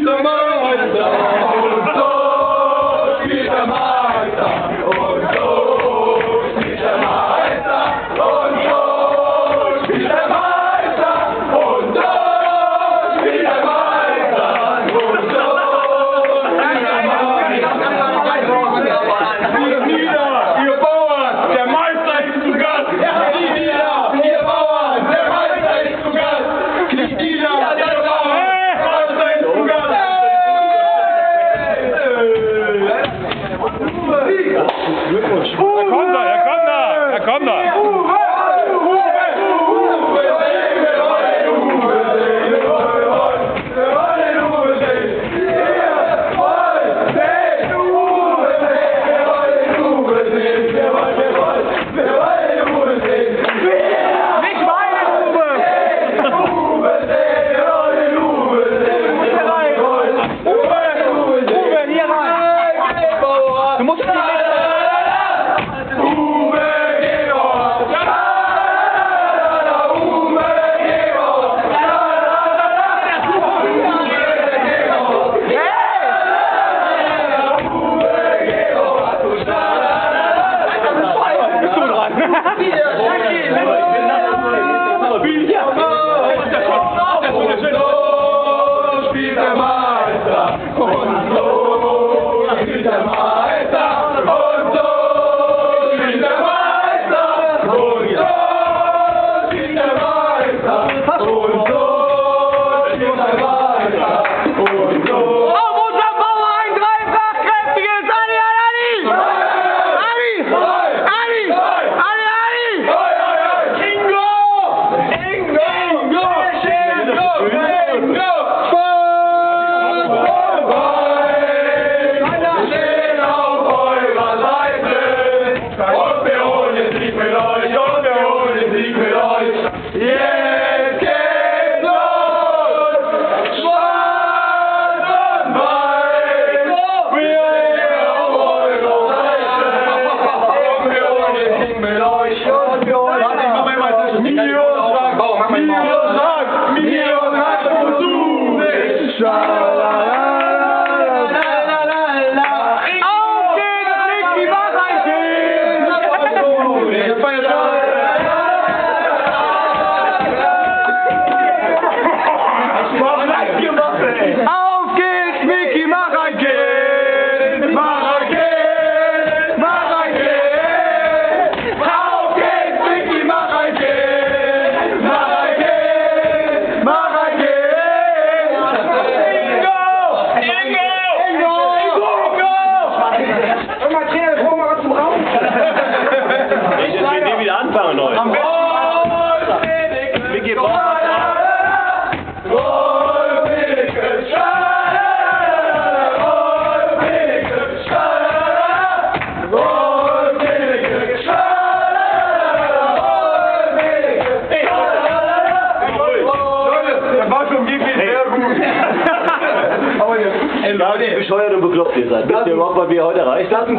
der Meister. Und so spielt der Meister. Und so spielt der Meister. Und so spielt der Meister. Und so spielt der Meister. Und so spielt der Meister. Kniet nieder, ihr Bauern, der Meister ist zu Gast. Kniet nieder, ihr Bauern, der Meister ist zu Gast. Kniet nieder, ihr Bauern, der Meister ist zu Gast. Er kommt da! Du musst die Bescheuert und bekloppt ihr seid. Wisst ihr überhaupt, was wir heute erreicht haben?